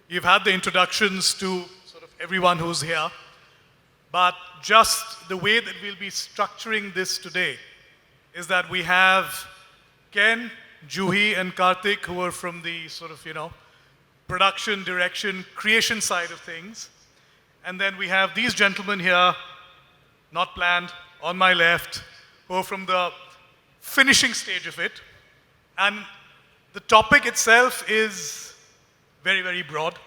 You've had the introductions to sort of everyone who's here, but just the way that we'll be structuring this today is that we have Ken, Juhi, and Kartik, who are from the sort of, production, direction, creation side of things. And then we have these gentlemen here, not planned, on my left, who are from the finishing stage of it. And the topic itself is very, very broad.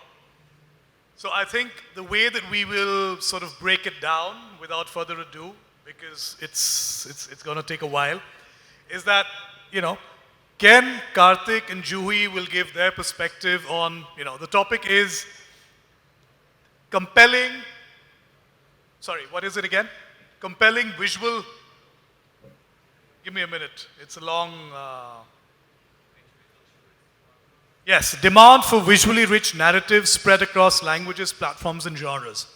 So I think the way that we will sort of break it down without further ado, because it's going to take a while, is that, Ken, Kartik, and Juhi will give their perspective on, the topic is compelling, what is it again? Compelling visual, give me a minute, it's a long, yes, demand for visually rich narratives spread across languages, platforms, and genres.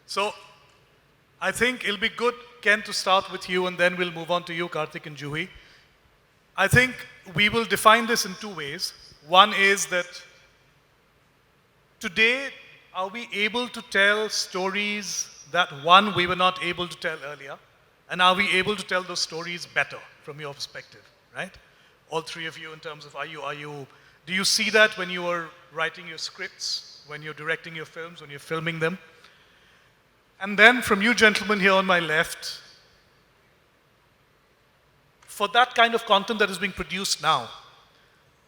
So I think it'll be good, Ken, to start with you, and then we'll move on to you, Kartik and Juhi. I think we will define this in two ways. One is that today, are we able to tell stories that, one, we were not able to tell earlier, and are we able to tell those stories better from your perspective, right? All three of you in terms of do you see that when you are writing your scripts, when you're directing your films, when you're filming them? And then from you gentlemen here on my left, for that kind of content that is being produced now,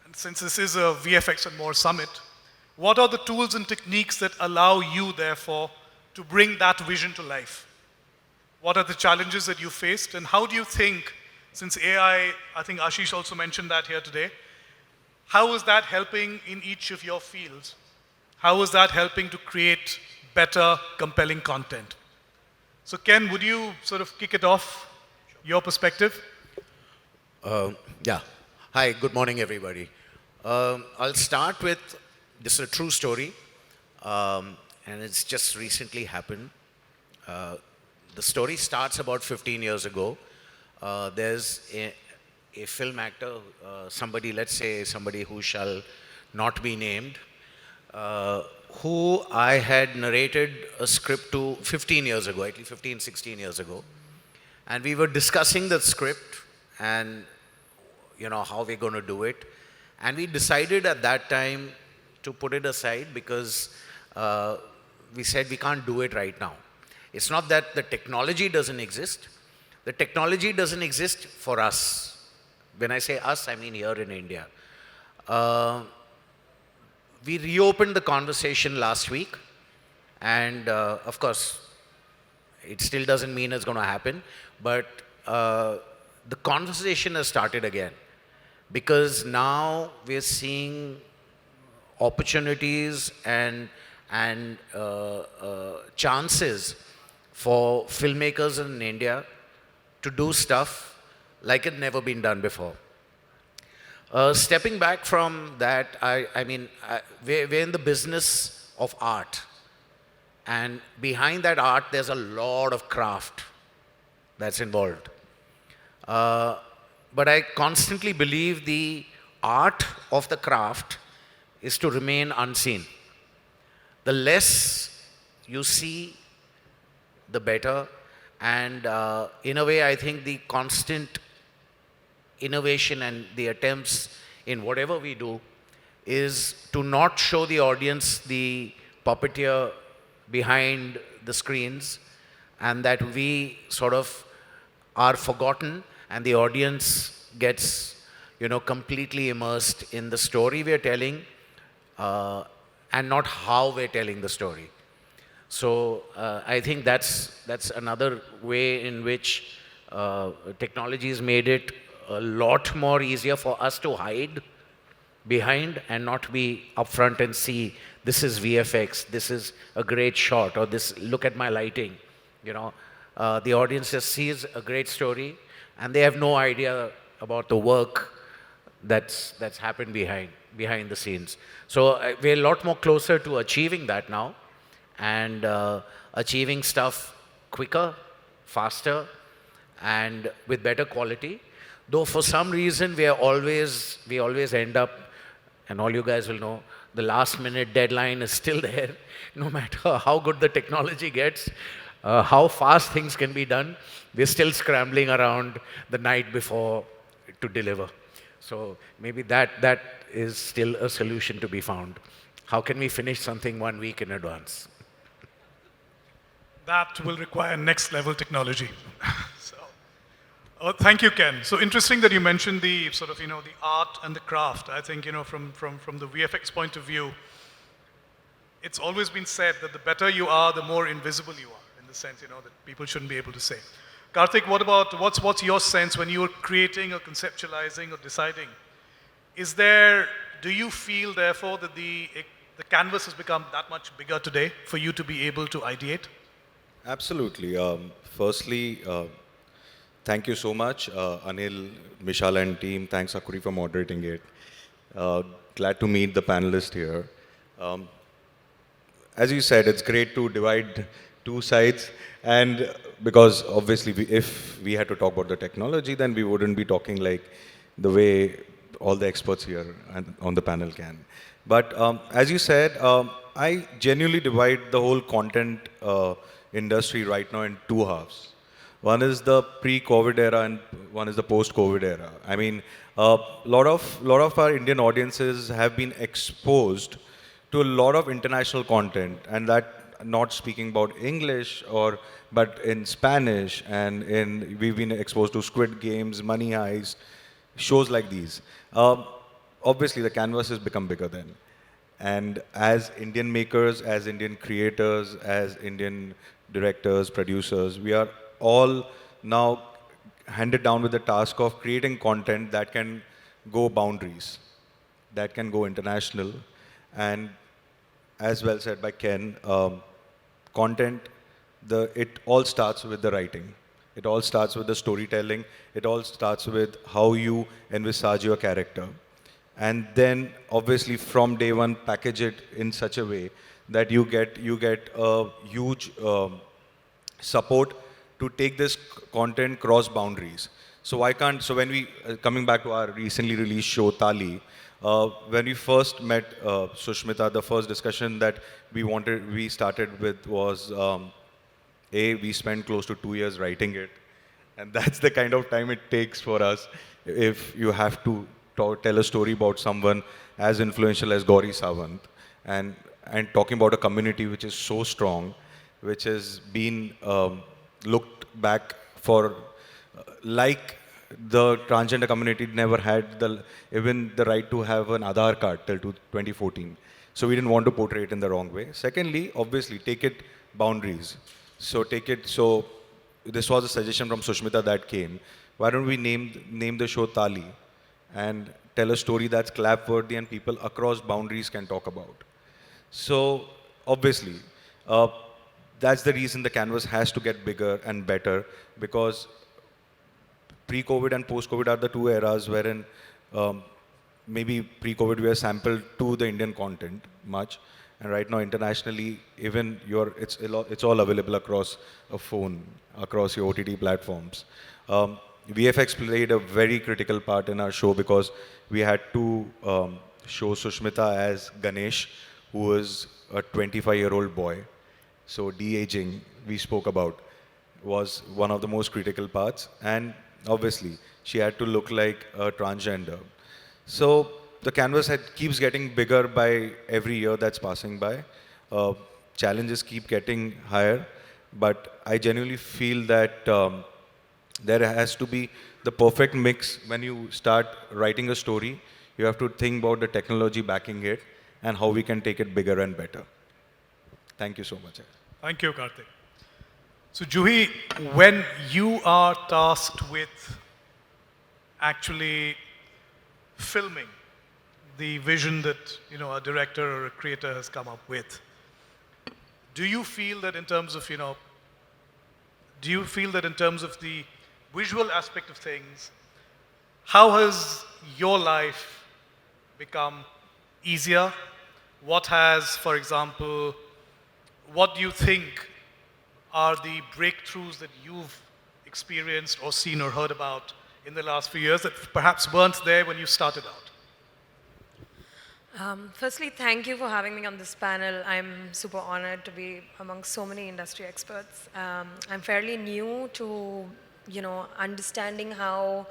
and since this is a VFX and More Summit, what are the tools and techniques that allow you, therefore, to bring that vision to life? What are the challenges that you faced, and how do you think, since AI, I think Ashish also mentioned that here today, how is that helping in each of your fields? How is that helping to create better, compelling content? So Ken, would you sort of kick it off, your perspective? Yeah. Hi, good morning, everybody. I'll start with, this is a true story, and it's just recently happened. The story starts about 15 years ago. There's a film actor, let's say somebody who shall not be named, who I had narrated a script to 15 years ago, at least 15, 16 years ago. And we were discussing the script and, how we're going to do it. And we decided at that time to put it aside because we said we can't do it right now. It's not that the technology doesn't exist. The technology doesn't exist for us. When I say us, I mean here in India. We reopened the conversation last week, and of course, it still doesn't mean it's going to happen, but the conversation has started again, because now we're seeing opportunities and chances for filmmakers in India to do stuff like it never been done before. Stepping back from that, we're in the business of art. And behind that art, there's a lot of craft that's involved. But I constantly believe the art of the craft is to remain unseen. The less you see, the better. And in a way, I think the constant innovation and the attempts in whatever we do is to not show the audience the puppeteer behind the screens, and that we sort of are forgotten and the audience gets, completely immersed in the story we're telling and not how we're telling the story. So I think that's another way in which technology has made it a lot more easier for us to hide behind and not be upfront and see, this is VFX, this is a great shot, or this, look at my lighting. The audience just sees a great story and they have no idea about the work that's happened behind the scenes. So we're a lot more closer to achieving that now, and achieving stuff quicker faster, and with better quality. Though for some reason we always end up, and all you guys will know, the last minute deadline is still there. No matter how good the technology gets, how fast things can be done, we're still scrambling around the night before to deliver. So maybe that is still a solution to be found. How can we finish something 1 week in advance? That will require next level technology. So, thank you, Ken. So interesting that you mentioned the sort of, the art and the craft. I think, from the VFX point of view, it's always been said that the better you are, the more invisible you are, in the sense, that people shouldn't be able to say. Kartik, what's your sense when you're creating or conceptualizing or deciding? Do you feel, therefore, that the canvas has become that much bigger today for you to be able to ideate? Absolutely. Firstly, thank you so much, Anil, Mishal and team. Thanks, Akhauri, for moderating it. Glad to meet the panelists here. As you said, it's great to divide two sides, and because obviously if we had to talk about the technology, then we wouldn't be talking like the way all the experts here and on the panel can. But as you said, I genuinely divide the whole content industry right now in two halves. One is the pre-COVID era and one is the post-COVID era. I mean, a lot of our Indian audiences have been exposed to a lot of international content, and that not speaking about English but in Spanish, and we've been exposed to Squid Games, Money Heist, shows like these. Obviously, the canvas has become bigger then. And as Indian makers, as Indian creators, as Indian directors, producers, we are all now handed down with the task of creating content that can go boundaries, that can go international. And as well said by Ken, content, it all starts with the writing. It all starts with the storytelling. It all starts with how you envisage your character. And then obviously from day one package it in such a way that you get a huge support to take this content cross boundaries. So when we, coming back to our recently released show Tali, when we first met Sushmita, the first discussion that we started with was, we spent close to 2 years writing it. And that's the kind of time it takes for us if you have to tell a story about someone as influential as Gauri Sawant, and talking about a community which is so strong, which has been looked back for, like the transgender community never had even the right to have an Aadhaar card till 2014. So we didn't want to portray it in the wrong way. Secondly, obviously, take it boundaries. So this was a suggestion from Sushmita that came. Why don't we name the show Tali and tell a story that's clap-worthy and people across boundaries can talk about? So obviously, that's the reason the canvas has to get bigger and better, because pre-COVID and post-COVID are the two eras wherein maybe pre-COVID we were sampled to the Indian content much, and right now internationally, even it's all available across a phone, across your OTT platforms. VFX played a very critical part in our show because we had to show Sushmita as Ganesh, who was a 25-year-old boy. So de-aging, we spoke about, was one of the most critical parts. And obviously, she had to look like a transgender. So the canvas keeps getting bigger by every year that's passing by. Challenges keep getting higher. But I genuinely feel that there has to be the perfect mix. When you start writing a story, you have to think about the technology backing it and how we can take it bigger and better. Thank you so much. Thank you, Kartik. So Juhi, when you are tasked with actually filming the vision that a director or a creator has come up with, do you feel that in terms of the visual aspect of things, how has your life become easier? What do you think are the breakthroughs that you've experienced or seen or heard about in the last few years that perhaps weren't there when you started out? Firstly, thank you for having me on this panel. I'm super honored to be among so many industry experts. I'm fairly new to, understanding how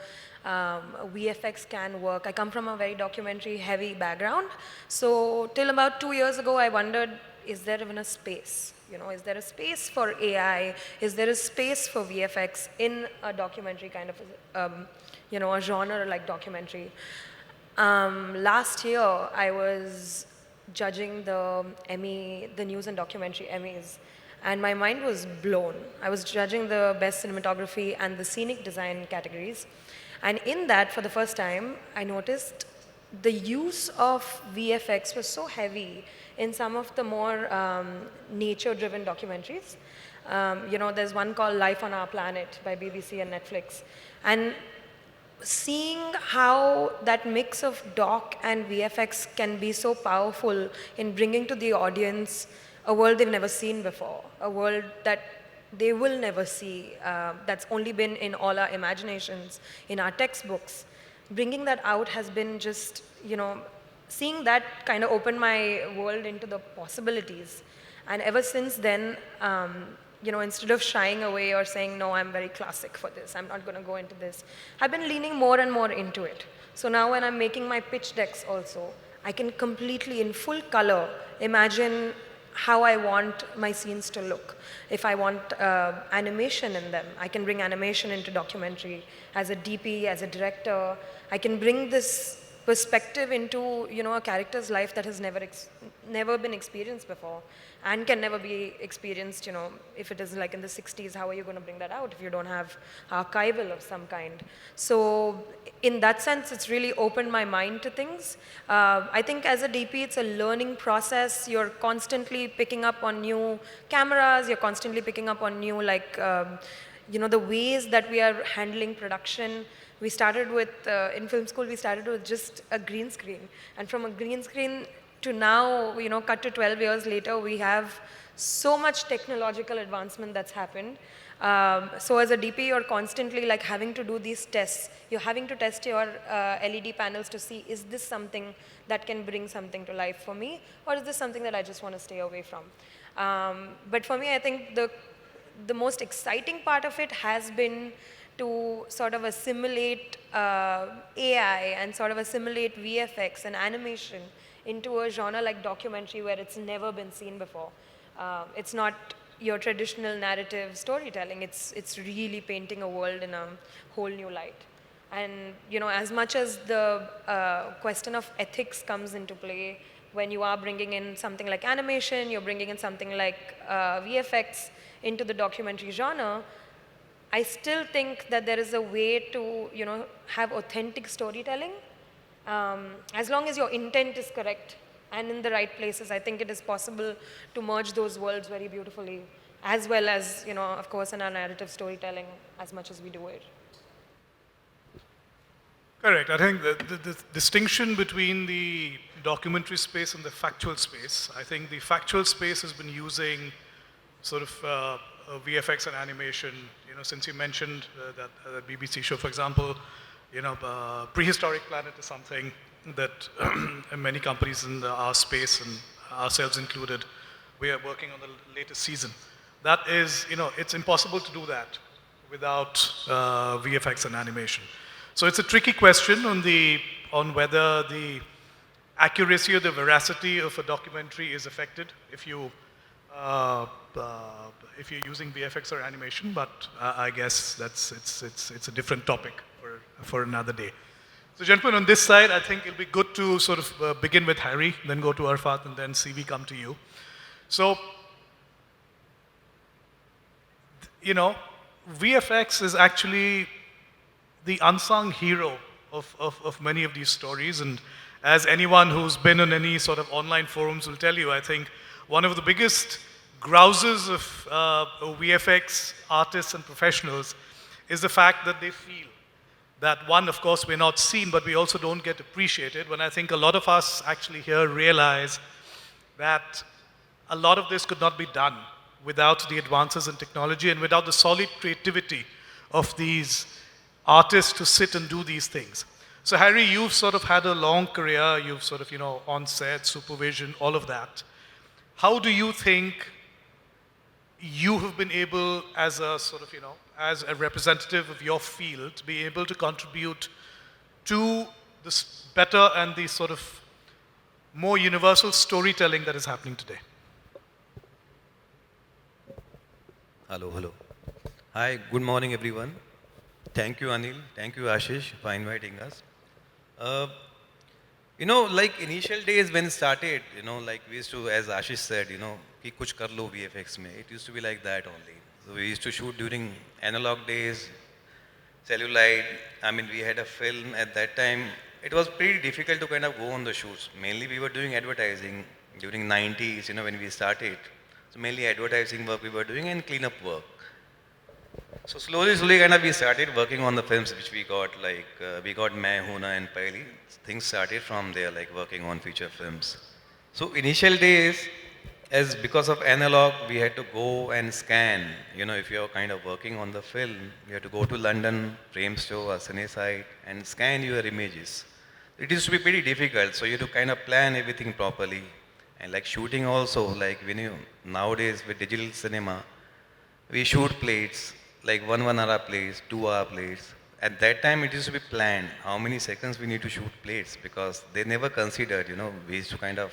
VFX can work. I come from a very documentary-heavy background. So till about 2 years ago, I wondered, is there even a space? Is there a space for AI? Is there a space for VFX in a documentary kind of, a genre like documentary? Last year, I was judging the News and Documentary Emmys, and my mind was blown. I was judging the Best Cinematography and the Scenic Design categories. And in that, for the first time, I noticed the use of VFX was so heavy in some of the more nature-driven documentaries. There's one called Life on Our Planet by BBC and Netflix. And seeing how that mix of doc and VFX can be so powerful in bringing to the audience a world they've never seen before, a world that they will never see, that's only been in all our imaginations, in our textbooks. Bringing that out has been just, seeing that kind of opened my world into the possibilities. And ever since then, instead of shying away or saying, no, I'm very classic for this, I'm not going to go into this, I've been leaning more and more into it. So now when I'm making my pitch decks also, I can completely, in full color, imagine how I want my scenes to look. If I want animation in them, I can bring animation into documentary. As a DP, as a director, I can bring this perspective into a character's life that has never been experienced before and can never be experienced. If it is like in the 60s, how are you going to bring that out if you don't have archival of some kind? So in that sense, it's really opened my mind to things. I think as a DP, it's a learning process. You're constantly picking up on new cameras. You're constantly picking up on new, the ways that we are handling production. We started with, in film school, we started with just a green screen. And from a green screen to now, cut to 12 years later, we have so much technological advancement that's happened. So as a DP, you're constantly having to do these tests. You're having to test your LED panels to see, is this something that can bring something to life for me? Or is this something that I just want to stay away from? But for me, I think the most exciting part of it has been to sort of assimilate AI and sort of assimilate VFX and animation into a genre like documentary where it's never been seen before. It's not your traditional narrative storytelling. It's really painting a world in a whole new light. And as much as the question of ethics comes into play when you are bringing in something like animation, you're bringing in something like VFX into the documentary genre, I still think that there is a way to, have authentic storytelling. As long as your intent is correct and in the right places, I think it is possible to merge those worlds very beautifully, as well as, of course, in our narrative storytelling, as much as we do it. Correct. I think the distinction between the documentary space and the factual space, I think the factual space has been using sort of VFX and animation, since you mentioned that BBC show, for example, Prehistoric Planet is something that many companies in our space and ourselves included, we are working on the latest season. That is, it's impossible to do that without VFX and animation. So it's a tricky question on whether the accuracy or the veracity of a documentary is affected if you're using VFX or animation, but I guess it's a different topic for another day. So gentlemen, on this side, I think it'll be good to sort of begin with Harry, then go to Arfath, and then CV come to you. So, VFX is actually the unsung hero of many of these stories, and as anyone who's been on any sort of online forums will tell you, I think one of the biggest grouses of VFX artists and professionals is the fact that they feel that one, of course, we're not seen, but we also don't get appreciated. When I think a lot of us actually here realize that a lot of this could not be done without the advances in technology and without the solid creativity of these artists to sit and do these things. So Harry, you've sort of had a long career, you've sort of, on set, supervision, all of that. How do you think you have been able, as a sort of, as a representative of your field, to be able to contribute to this better and the sort of more universal storytelling that is happening today? Hello. Hi, good morning everyone. Thank you Anil, thank you Ashish for inviting us. Like initial days when it started, like we used to, as Ashish said, ki kuch kar lo VFX mein. It used to be like that only. So we used to shoot during analog days, cellulite. I mean, we had a film at that time. It was pretty difficult to kind of go on the shoots. Mainly we were doing advertising during 90s, when we started. So mainly advertising work we were doing and cleanup work. So slowly kind of we started working on the films which we got, like we got Main Hoon Na and Pehli. Things started from there, like working on feature films. So initial days, as because of analog, we had to go and scan. If you're kind of working on the film, you have to go to London, frame store or cine site and scan your images. It used to be pretty difficult, so you have to kind of plan everything properly. And like shooting also, like nowadays with digital cinema, we shoot plates, like 1 hour plates, 2 hour plates. At that time, it used to be planned how many seconds we need to shoot plates, because they never considered, we used to kind of,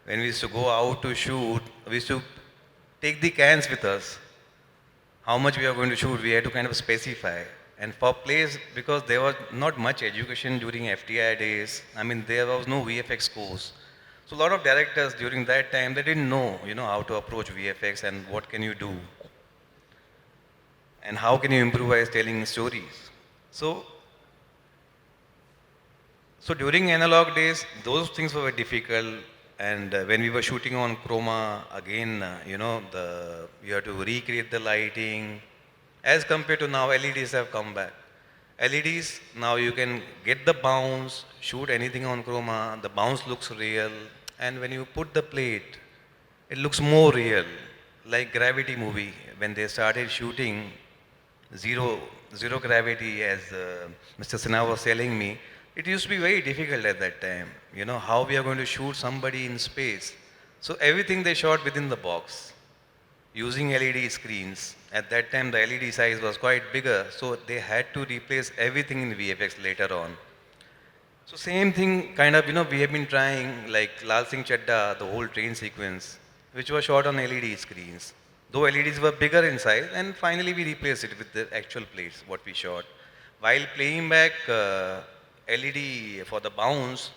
when we used to go out to shoot, we used to take the cans with us. How much we are going to shoot, we had to kind of specify. And for plays, because there was not much education during FTI days, I mean, there was no VFX course. So a lot of directors during that time, they didn't know, how to approach VFX and what can you do. And how can you improvise telling stories. So during analog days, those things were difficult. And when we were shooting on chroma, again, you have to recreate the lighting. As compared to now, LEDs have come back. LEDs, now you can get the bounce, shoot anything on chroma, the bounce looks real. And when you put the plate, it looks more real. Like Gravity movie, when they started shooting zero gravity, as Mr. Sinha was telling me, it used to be very difficult at that time. How we are going to shoot somebody in space. So everything they shot within the box, using LED screens. At that time, the LED size was quite bigger, so they had to replace everything in VFX later on. So same thing, kind of, we have been trying, like Lal Singh Chadda, the whole train sequence, which was shot on LED screens. Though LEDs were bigger in size, and finally we replaced it with the actual plates, what we shot. While playing back LED for the bounce,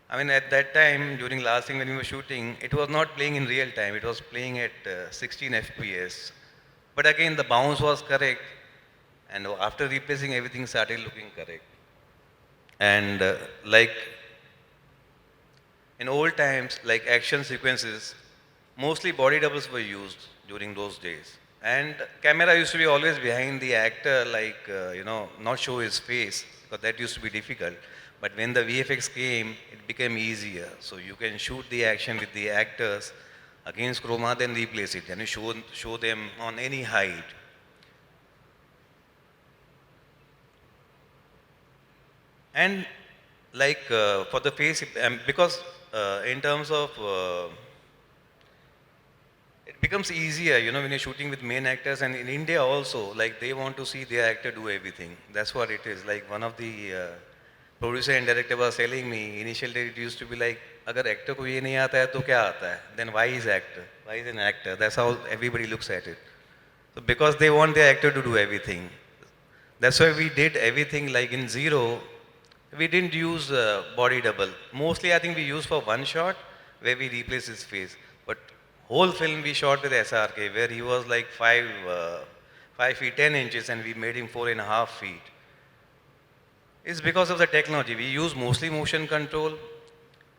I mean, at that time, during last thing when we were shooting, it was not playing in real time, it was playing at 16 FPS. But again, the bounce was correct, and after replacing, everything started looking correct. And like in old times, like action sequences, mostly body doubles were used during those days. And camera used to be always behind the actor, like, not show his face, because that used to be difficult. But when the VFX came, it became easier. So you can shoot the action with the actors against chroma, then replace it, and you show them on any height. And like for the face, because in terms of, it becomes easier, when you're shooting with main actors, and in India also, like they want to see their actor do everything. That's what it is. Like one of the producer and director was telling me, initially it used to be like, agar actor ko ye nahi aata hai, to kya aata hai? Then why is actor? Why is an actor? That's how everybody looks at it. So because they want their actor to do everything. That's why we did everything like in Zero. We didn't use body double. Mostly I think we used for one shot where we replaced his face. But whole film we shot with SRK where he was like 5 feet 10 inches and we made him 4.5 feet. It's because of the technology. We use mostly motion control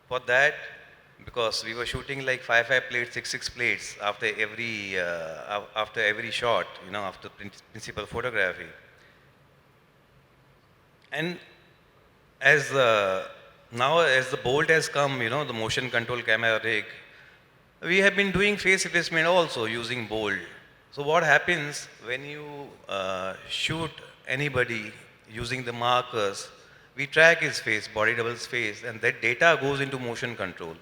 for that because we were shooting like 5 plates, 6 plates after every shot, after principal photography. And as now as the Bolt has come, the motion control camera rig, We have been doing face replacement also using bold. So what happens when you shoot anybody using the markers, we track his face, body double's face, and that data goes into motion control.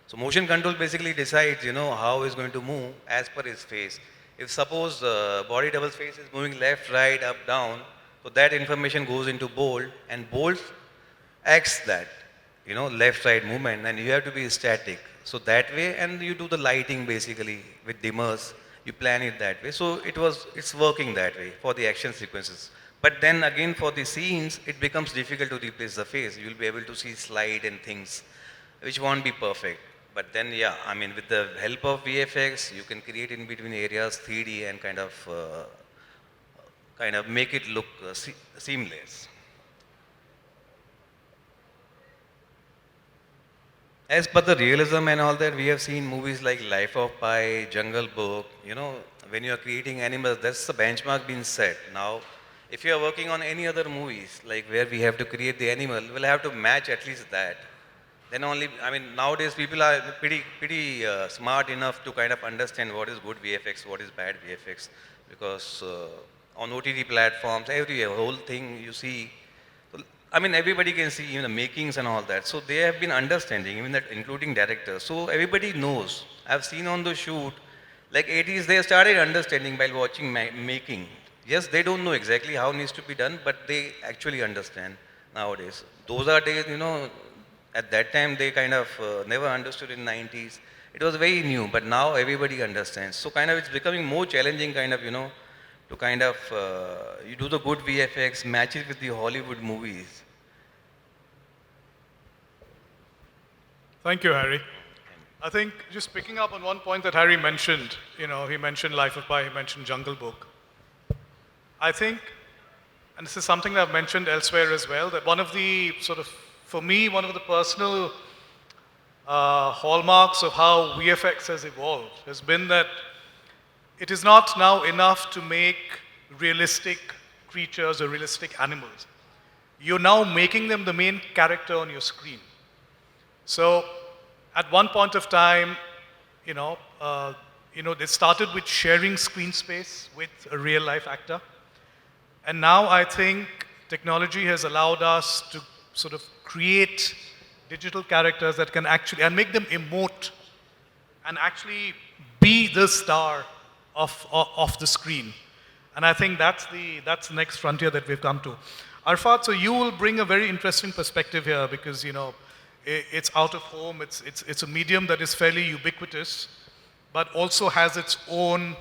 So motion control basically decides, how he's going to move as per his face. If suppose body double's face is moving left, right, up, down, so that information goes into bold, and bold acts that, left, right movement, and you have to be static. So that way, and you do the lighting basically with dimmers, you plan it that way. So it's working that way for the action sequences. But then again for the scenes, it becomes difficult to replace the face. You'll be able to see slide and things, which won't be perfect. But then, yeah, I mean, with the help of VFX, you can create in between areas 3D and kind of make it look seamless. As per the realism and all that, we have seen movies like Life of Pi, Jungle Book. When you are creating animals, that's the benchmark being set. Now, if you are working on any other movies, like where we have to create the animal, we'll have to match at least that. Then only, I mean, nowadays people are pretty smart enough to kind of understand what is good VFX, what is bad VFX, because on OTT platforms, every whole thing you see. I mean, everybody can see even the makings and all that. So they have been understanding, even that, including directors. So everybody knows. I've seen on the shoot, like 80s, they started understanding while watching making. Yes, they don't know exactly how it needs to be done, but they actually understand nowadays. Those are days, at that time they kind of never understood in 90s. It was very new, but now everybody understands. So kind of it's becoming more challenging kind of, to kind of, you do the good VFX, match it with the Hollywood movies. Thank you, Harry. I think just picking up on one point that Harry mentioned, he mentioned Life of Pi, he mentioned Jungle Book. I think, and this is something that I've mentioned elsewhere as well, that one of the for me, one of the personal hallmarks of how VFX has evolved has been that it is not now enough to make realistic creatures or realistic animals. You're now making them the main character on your screen. So at one point of time, they started with sharing screen space with a real life actor. And now I think technology has allowed us to sort of create digital characters that can actually, and make them emote and actually be the star of the screen. And I think that's the next frontier that we've come to. Arfath, so you will bring a very interesting perspective here because, it's out of home, it's a medium that is fairly ubiquitous, but also has its own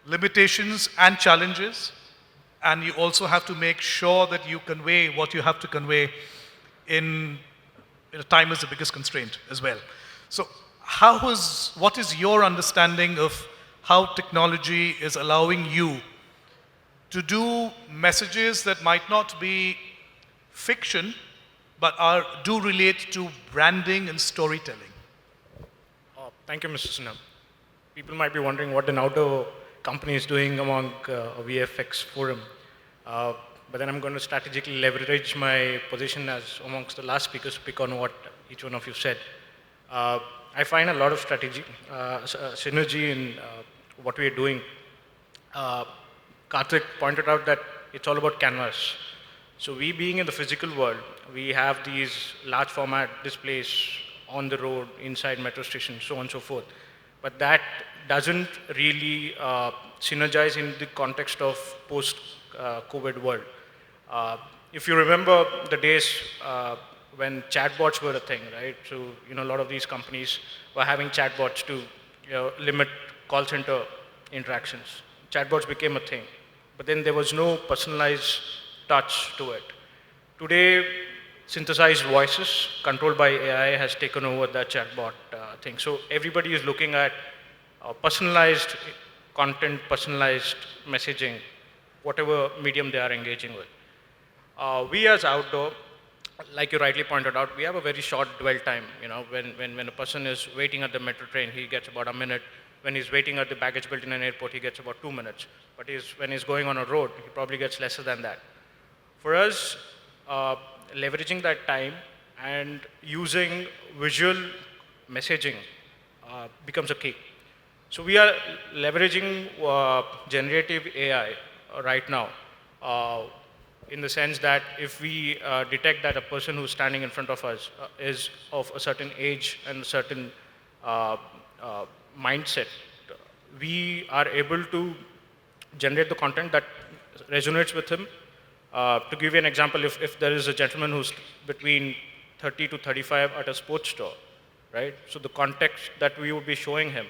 limitations and challenges. And you also have to make sure that you convey what you have to convey in time is the biggest constraint as well. So what is your understanding of how technology is allowing you to do messages that might not be fiction, but do relate to branding and storytelling? Thank you, Mr. Sinha. People might be wondering what the Nauto company is doing among a VFX forum. But then I'm going to strategically leverage my position as amongst the last speakers to pick on what each one of you said. I find a lot of synergy in what we are doing. Kartk pointed out that it's all about canvas. So we being in the physical world, we have these large format displays on the road, inside metro stations, so on and so forth. But that doesn't really synergize in the context of post-COVID world. If you remember the days when chatbots were a thing, right? So, a lot of these companies were having chatbots to limit call center interactions. Chatbots became a thing, but then there was no personalized touch to it. Today, synthesized voices controlled by AI has taken over that chatbot thing. So everybody is looking at personalized content, personalized messaging, whatever medium they are engaging with. We as outdoor, like you rightly pointed out, we have a very short dwell time. When a person is waiting at the metro train, he gets about a minute. When he's waiting at the baggage belt in an airport, he gets about 2 minutes. But when he's going on a road, he probably gets lesser than that. For us, leveraging that time and using visual messaging becomes a key. So we are leveraging generative AI right now, in the sense that if we detect that a person who's standing in front of us is of a certain age and a certain mindset, we are able to generate the content that resonates with him. To give you an example, if there is a gentleman who's between 30 to 35 at a sports store, right? So the context that we would be showing him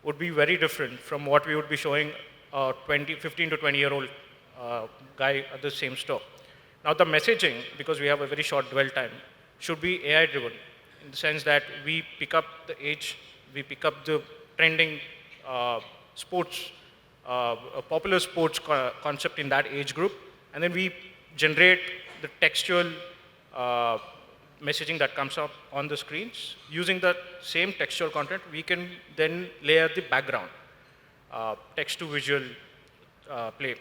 would be very different from what we would be showing a 15 to 20-year-old guy at the same store. Now the messaging, because we have a very short dwell time, should be AI driven in the sense that we pick up the age, we pick up the trending sports, a popular sports concept in that age group, and then we generate the textual messaging that comes up on the screens. Using the same textual content, we can then layer the background, text to visual play.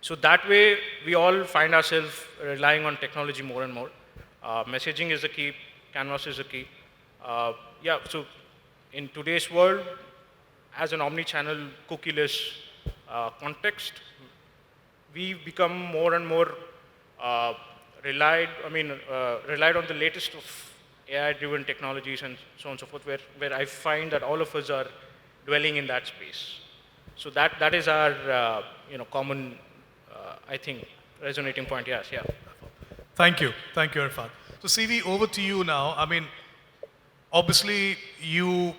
So that way, we all find ourselves relying on technology more and more. Messaging is the key, canvas is the key. Yeah, so in today's world, as an omni-channel cookieless context, we become more and more relied on the latest of AI-driven technologies and so on and so forth, where I find that all of us are dwelling in that space. So that is our common, I think, resonating point. Yes, yeah. Thank you, Arfath. So CV, over to you now. I mean, obviously you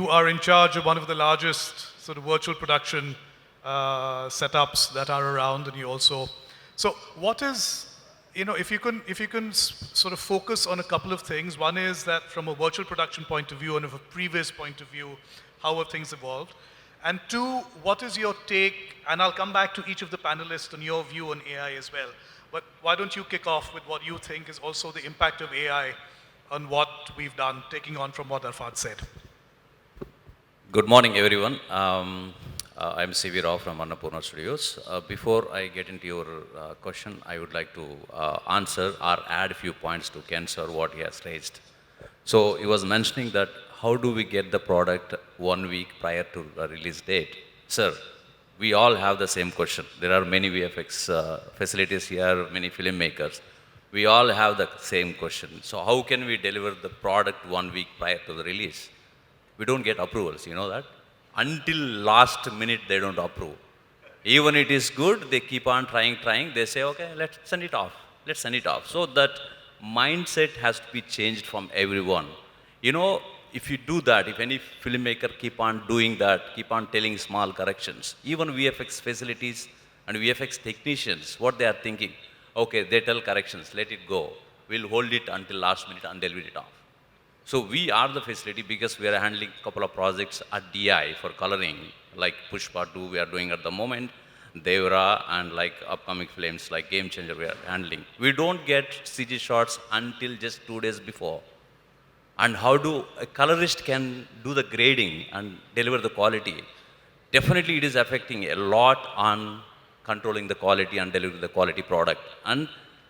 are in charge of one of the largest sort of virtual production setups that are around, and you also. So what is, if you can sort of focus on a couple of things. One is that from a virtual production point of view and of a previous point of view, how have things evolved? And two, what is your take, and I'll come back to each of the panelists on your view on AI as well, but why don't you kick off with what you think is also the impact of AI on what we've done, taking on from what Arfath said. Good morning, everyone. I'm C V Rao from Annapurna Studios. Before I get into your question, I would like to answer or add a few points to Ken sir, what he has raised. So he was mentioning that how do we get the product 1 week prior to the release date? Sir, we all have the same question. There are many VFX facilities here, many filmmakers. We all have the same question. So how can we deliver the product 1 week prior to the release? We don't get approvals, you know that? Until last minute, they don't approve. Even it is good, they keep on trying. They say, okay, let's send it off. So that mindset has to be changed from everyone. If you do that, if any filmmaker keep on doing that, keep on telling small corrections, even VFX facilities and VFX technicians, what they are thinking, okay, they tell corrections, let it go. We'll hold it until last minute and deliver it off. So we are the facility because we are handling a couple of projects at DI for coloring, like Pushpa 2 we are doing at the moment, Devra, and like upcoming films like Game Changer we are handling. We don't get CG shots until just 2 days before. And how do a colorist can do the grading and deliver the quality? Definitely it is affecting a lot on controlling the quality and delivering the quality product. And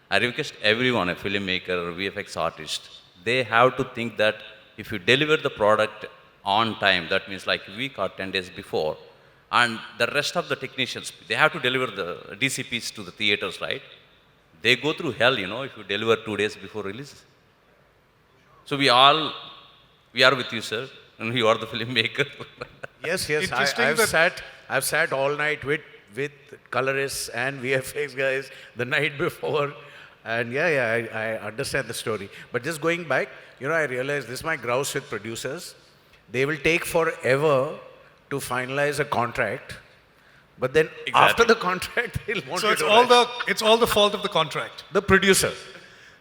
I request everyone, a filmmaker or VFX artist, they have to think that if you deliver the product on time, that means like a week or 10 days before, and the rest of the technicians, they have to deliver the DCPs to the theaters, right? They go through hell, if you deliver 2 days before release. So we are with you, sir, and you are the filmmaker. Yes. I've sat all night with colorists and VFX guys the night before. And I understand the story. But just going back, I realized this is my grouse with producers. They will take forever to finalize a contract. But then after the contract, they'll want so you it's all the fault of the contract. The producer.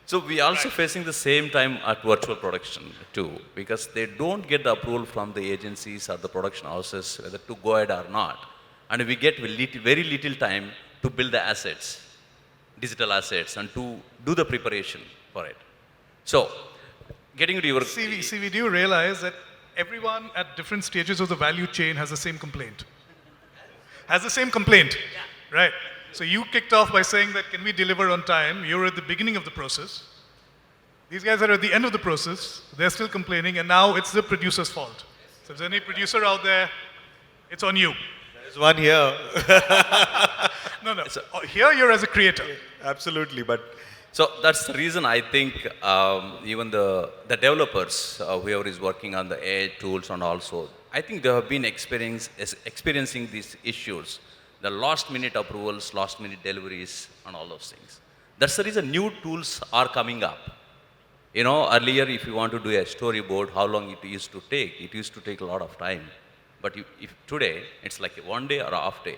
So we are also facing the same time at virtual production too, because they don't get the approval from the agencies or the production houses whether to go ahead or not. And we get very little time to build the assets, digital assets, and to do the preparation for it. So, getting to your... CV, do you realize that everyone at different stages of the value chain has the same complaint? Right. So you kicked off by saying that can we deliver on time? You're at the beginning of the process. These guys are at the end of the process. They're still complaining, and now it's the producer's fault. So if there's any producer out there, it's on you. There's one here. No, no. Here you're as a creator. Absolutely, but So that's the reason I think even the developers, whoever is working on the AI tools and also, I think they have been experiencing these issues, the last minute approvals, last minute deliveries and all those things. That's the reason new tools are coming up. You know, earlier if you want to do a storyboard, how long it used to take? It used to take a lot of time. But if today, it's like one day or a half day.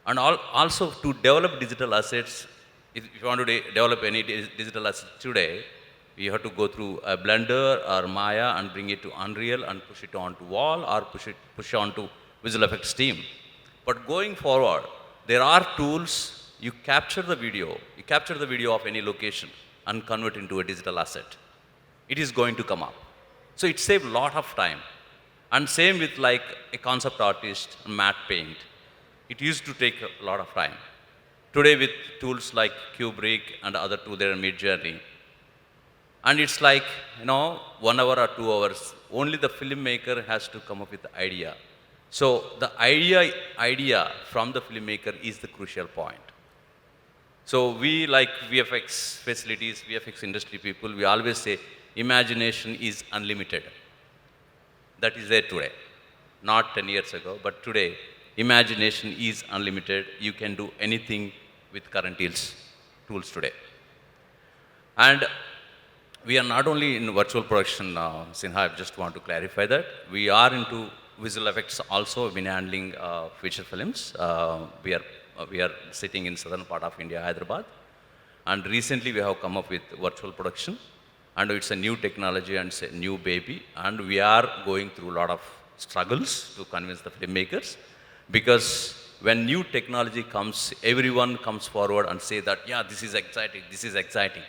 And also to develop digital assets, if you want to develop any digital asset today, you have to go through a Blender or Maya and bring it to Unreal and push it onto Wall or push onto Visual Effects team. But going forward, there are tools, you capture the video of any location and convert into a digital asset. It is going to come up. So it saves a lot of time. And same with like a concept artist, matte paint. It used to take a lot of time. Today with tools like Kubrick and other tools, there are Midjourney. And it's like, 1 hour or 2 hours, only the filmmaker has to come up with the idea. So the idea from the filmmaker is the crucial point. So we like VFX facilities, VFX industry people, we always say imagination is unlimited. That is there today. Not 10 years ago, but today, imagination is unlimited. You can do anything with current tools today. And we are not only in virtual production, Sinha, I just want to clarify that. We are into visual effects also, been handling feature films. We are sitting in southern part of India, Hyderabad. And recently we have come up with virtual production. And it's a new technology and it's a new baby. And we are going through a lot of struggles to convince the filmmakers. Because when new technology comes, everyone comes forward and say that, yeah, this is exciting.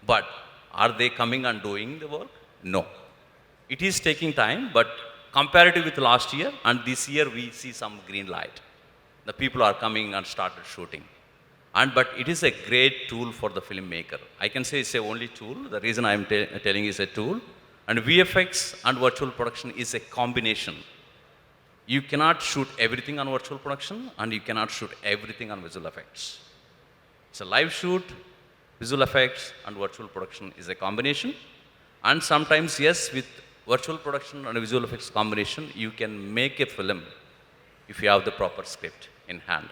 But are they coming and doing the work? No. It is taking time, but comparative with last year and this year, we see some green light. The people are coming and started shooting. But it is a great tool for the filmmaker. I can say it's the only tool. The reason I'm telling is a tool. And VFX and virtual production is a combination. You cannot shoot everything on virtual production and you cannot shoot everything on visual effects. It's a live shoot, visual effects and virtual production is a combination. And sometimes, yes, with virtual production and visual effects combination, you can make a film if you have the proper script in hand.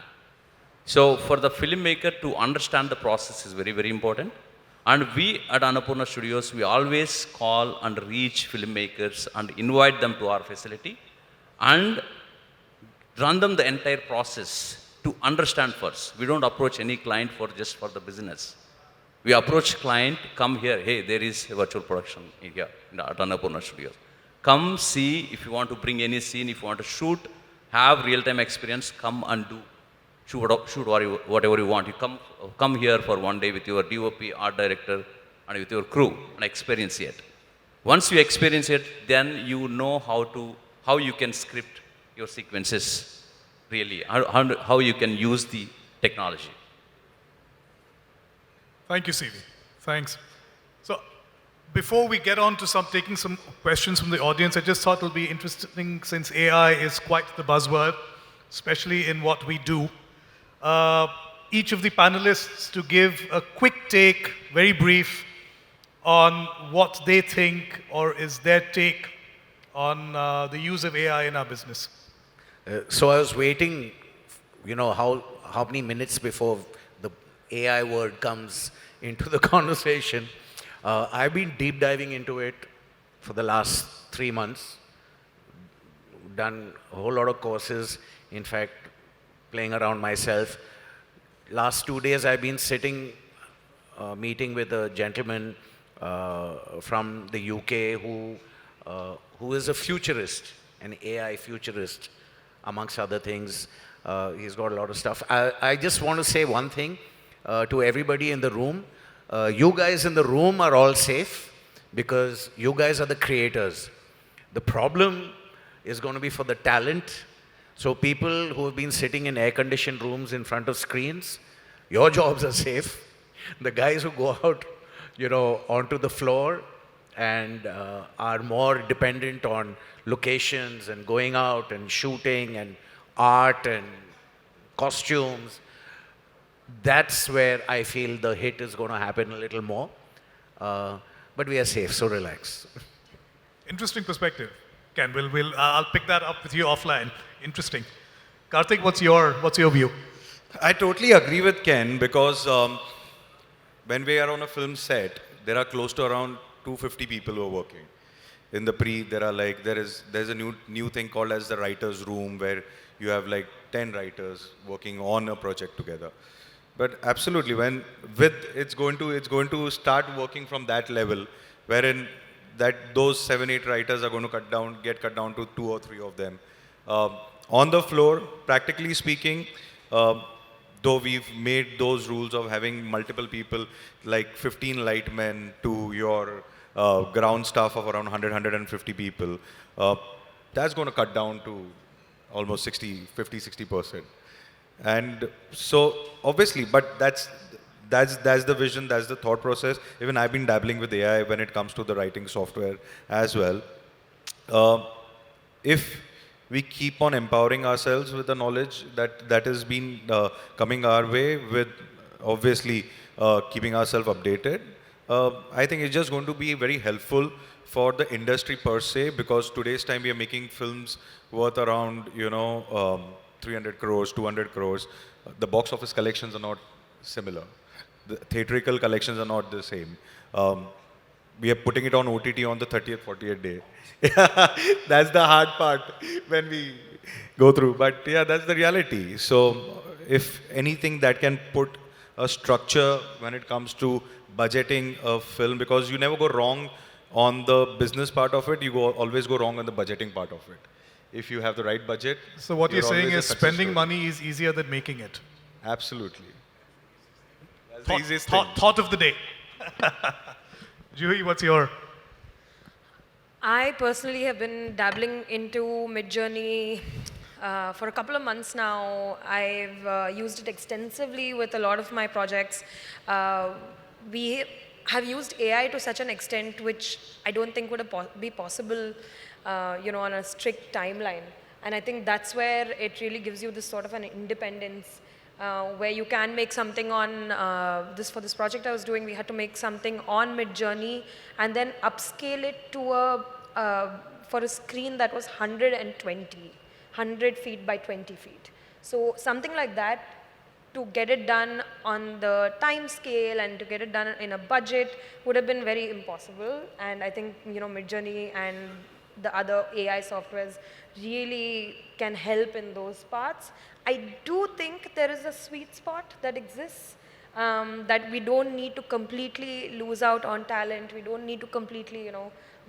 So for the filmmaker to understand the process is very, very important. And we at Annapurna Studios, we always call and reach filmmakers and invite them to our facility and run them the entire process to understand first. We don't approach any client just for the business. We approach client, come here, hey, there is a virtual production here at Annapurna Studios. Come see if you want to bring any scene, if you want to shoot, have real-time experience, come and do. Shoot whatever you want. You come here for one day with your DOP, art director, and with your crew and experience it. Once you experience it, then you know how you can script your sequences really, how you can use the technology. Thank you, CV. Thanks. So before we get on to taking some questions from the audience, I just thought it'll be interesting since AI is quite the buzzword, especially in what we do. Each of the panelists to give a quick take, very brief, on what they think or is their take on the use of AI in our business. So I was waiting, how many minutes before the AI word comes into the conversation. I've been deep diving into it for the last 3 months, done a whole lot of courses, in fact, playing around myself. Last 2 days, I've been sitting, meeting with a gentleman from the UK who is a futurist, an AI futurist, amongst other things. He's got a lot of stuff. I just want to say one thing to everybody in the room. You guys in the room are all safe because you guys are the creators. The problem is going to be for the talent. So people who have been sitting in air-conditioned rooms in front of screens, your jobs are safe. The guys who go out onto the floor and are more dependent on locations and going out and shooting and art and costumes, that's where I feel the hit is going to happen a little more. But we are safe, so relax. Interesting perspective. Ken, I'll pick that up with you offline. Interesting. Karthik, what's your view? I totally agree with Ken because when we are on a film set, there are close to around 250 people who are working. In the there's a new thing called as the writer's room where you have like 10 writers working on a project together. But absolutely, it's going to start working from that level, wherein those 7-8 writers are going to get cut down to 2 or 3 of them. On the floor, practically speaking, though we've made those rules of having multiple people, like 15 lightmen to your ground staff of around 150 people, that's going to cut down to almost 50-60%. And so obviously, but that's the vision, that's the thought process. Even I've been dabbling with AI when it comes to the writing software as well. If we keep on empowering ourselves with the knowledge that has been coming our way, with obviously keeping ourselves updated, I think it's just going to be very helpful for the industry per se, because today's time we are making films worth around 300 crores, 200 crores. The box office collections are not similar. The theatrical collections are not the same. We are putting it on OTT on the 30th, 40th day. That's the hard part when we go through. But yeah, that's the reality. So if anything that can put a structure when it comes to budgeting a film, because you never go wrong on the business part of it, you always go wrong on the budgeting part of it. If you have the right budget. So what you're saying always a is success spending story. money is easier than making it. Absolutely. That's the easiest thing. Thought of the day. Juhi, what's your? I personally have been dabbling into Midjourney for a couple of months now. I've used it extensively with a lot of my projects. We have used AI to such an extent which I don't think would be possible, on a strict timeline. And I think that's where it really gives you this sort of an independence, where you can make something on for this project I was doing. We had to make something on Midjourney and then upscale it to for a screen that was 100 feet by 20 feet. So something like that, to get it done on the time scale and to get it done in a budget would have been very impossible. And I think, Midjourney and the other AI softwares really can help in those parts. I do think there is a sweet spot that exists, that we don't need to completely lose out on talent. We don't need to completely,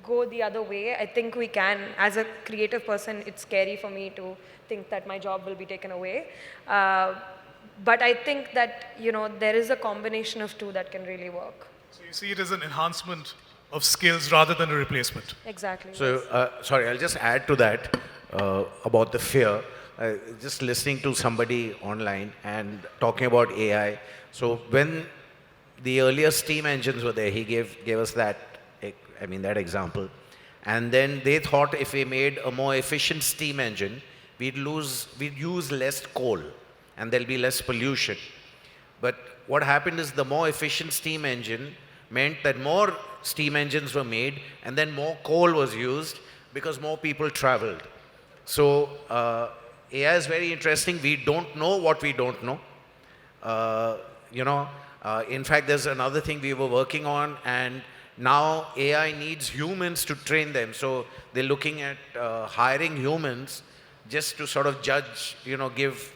go the other way. I think we can. As a creative person, it's scary for me to think that my job will be taken away. But I think that, there is a combination of two that can really work. So you see it as an enhancement of skills rather than a replacement. Exactly. So, sorry, I'll just add to that about the fear. Just listening to somebody online and talking about AI. So when the earlier steam engines were there, he gave us that example. And then they thought if we made a more efficient steam engine, we'd use less coal and there'll be less pollution. But what happened is the more efficient steam engine meant that more steam engines were made and then more coal was used because more people traveled. So AI is very interesting. We don't know what we don't know. In fact, there's another thing we were working on, and now AI needs humans to train them. So they're looking at hiring humans just to sort of judge, give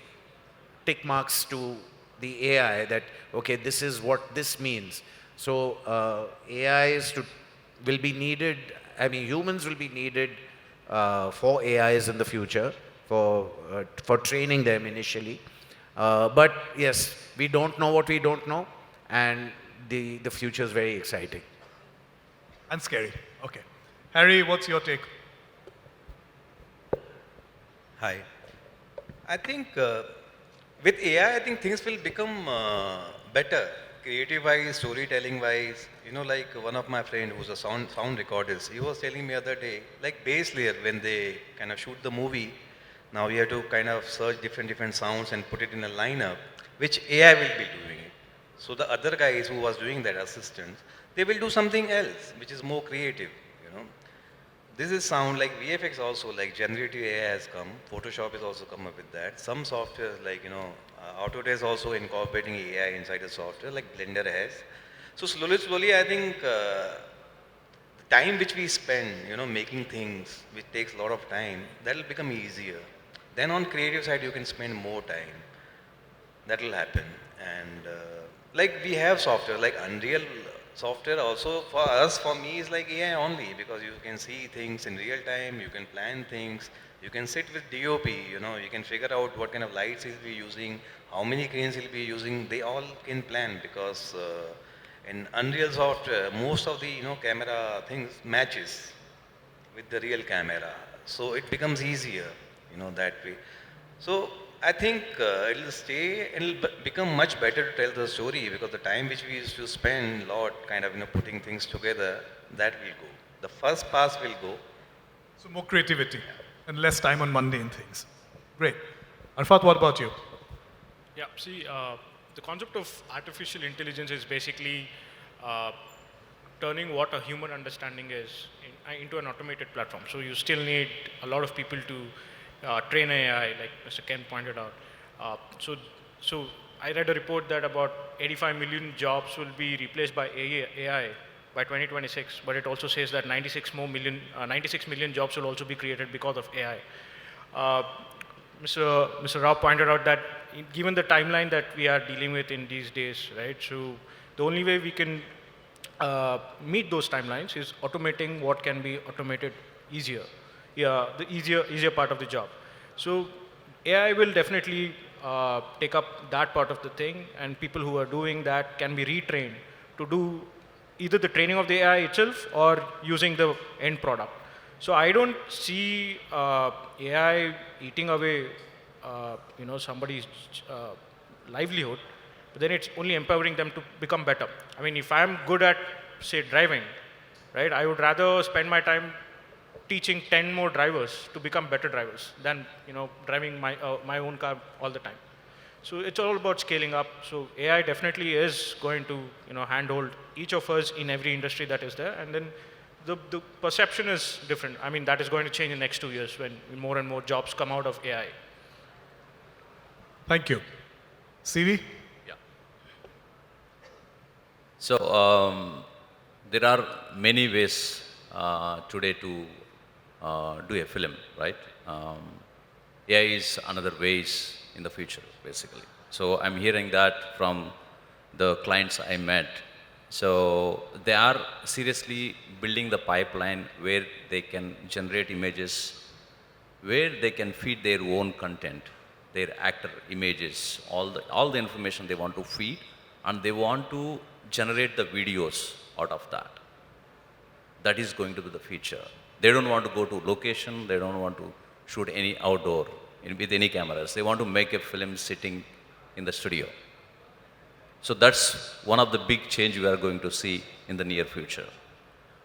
tick marks to the AI that, okay, this is what this means. So AI will be needed, humans will be needed for AIs in the future, for training them initially. But yes, we don't know what we don't know, and the future is very exciting. And scary. Okay. Harry, what's your take? Hi. I think with AI, I think things will become better. creative wise, storytelling wise, like one of my friend who's a sound recordist, he was telling me other day, like bass layer when they kind of shoot the movie, now we have to kind of search different sounds and put it in a lineup, which AI will be doing it. So the other guys who was doing that, assistants, they will do something else, which is more creative. This is sound like VFX also, like generative AI has come. Photoshop has also come up with that. Some software like, Autodesk also incorporating AI inside the software, like Blender has. So slowly, I think the time which we spend, making things, which takes a lot of time, that will become easier. Then on creative side, you can spend more time. That will happen. And like we have software, like Unreal software also for us, for me is like AI only, because you can see things in real time, you can plan things, you can sit with DOP, you can figure out what kind of lights he'll be using, how many cranes he'll be using, they all can plan, because in Unreal software, most of the camera things matches with the real camera. So it becomes easier, that way. So I think it'll stay and it'll become much better to tell the story, because the time which we used to spend a lot kind of putting things together, that will go. The first pass will go. So more creativity and less time on mundane things. Great. Arfath, what about you? Yeah, see, the concept of artificial intelligence is basically turning what a human understanding is into an automated platform. So you still need a lot of people to train AI, like Mr. Ken pointed out. So I read a report that about 85 million jobs will be replaced by AI by 2026, but it also says that 96 million jobs will also be created because of AI. Mr. Rao pointed out that given the timeline that we are dealing with in these days, right? So the only way we can meet those timelines is automating what can be automated easier. Yeah, the easier part of the job. So AI will definitely take up that part of the thing, and people who are doing that can be retrained to do either the training of the AI itself or using the end product. So I don't see AI eating away, somebody's livelihood, but then it's only empowering them to become better. I mean, if I'm good at, say, driving, right, I would rather spend my time teaching 10 more drivers to become better drivers than driving my own car all the time. So it's all about scaling up. So AI definitely is going to handhold each of us in every industry that is there, and then the perception is different. I mean, that is going to change in the next 2 years when more and more jobs come out of AI. Thank you. CV? Yeah. So there are many ways today to do a film, right? AI is another ways in the future, basically. So I'm hearing that from the clients I met. So they are seriously building the pipeline where they can generate images, where they can feed their own content, their actor images, all the information they want to feed, and they want to generate the videos out of that. That is going to be the future. They don't want to go to location, they don't want to shoot any outdoor with any cameras. They want to make a film sitting in the studio. So that's one of the big change we are going to see in the near future.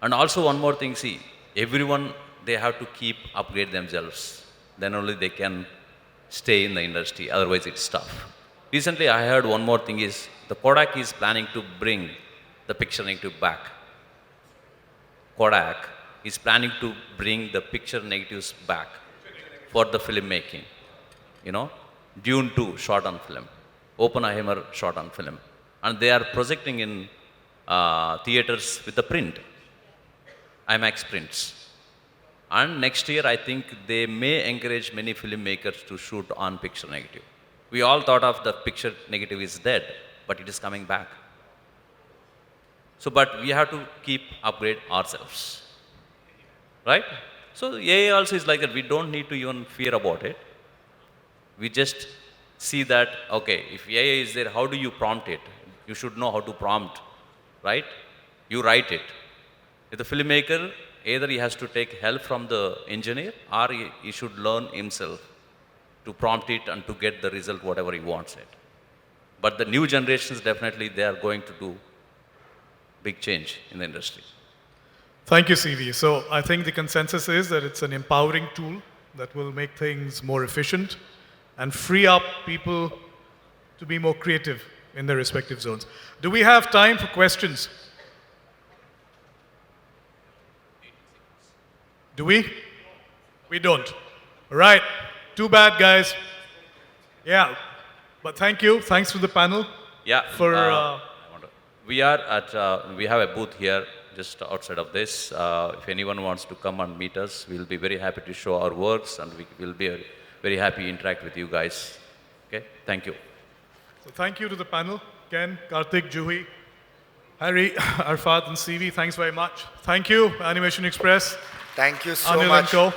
And also one more thing, see, everyone, they have to keep upgrade themselves. Then only they can stay in the industry, otherwise it's tough. Recently I heard one more thing is, the Kodak is planning to bring the picture negative back. Kodak is planning to bring the picture negatives back for the filmmaking. Dune 2 shot on film, Oppenheimer shot on film, and they are projecting in theaters with the print, IMAX prints. And next year, I think they may encourage many filmmakers to shoot on picture negative. We all thought of the picture negative is dead, but it is coming back. So, but we have to keep upgrade ourselves, right? So AI also is like that. We don't need to even fear about it. We just see that, okay, if AI is there, how do you prompt it? You should know how to prompt, right? You write it. If the filmmaker, either he has to take help from the engineer, or he should learn himself to prompt it and to get the result whatever he wants it. But the new generations, definitely, they are going to do big change in the industry. Thank you, CV. So I think the consensus is that it's an empowering tool that will make things more efficient and free up people to be more creative in their respective zones. Do we have time for questions? Do we? We don't. All right. Too bad, guys. Yeah. But thank you. Thanks to the panel. Yeah. For we are at, we have a booth here just outside of this. If anyone wants to come and meet us, we'll be very happy to show our works, and we will be very happy to interact with you guys. Okay, thank you. So thank you to the panel, Ken, Kartk, Juhi, Harry, Arfath, and CV. Thanks very much. Thank you, Animation Express. Thank you so Anil and much. Co.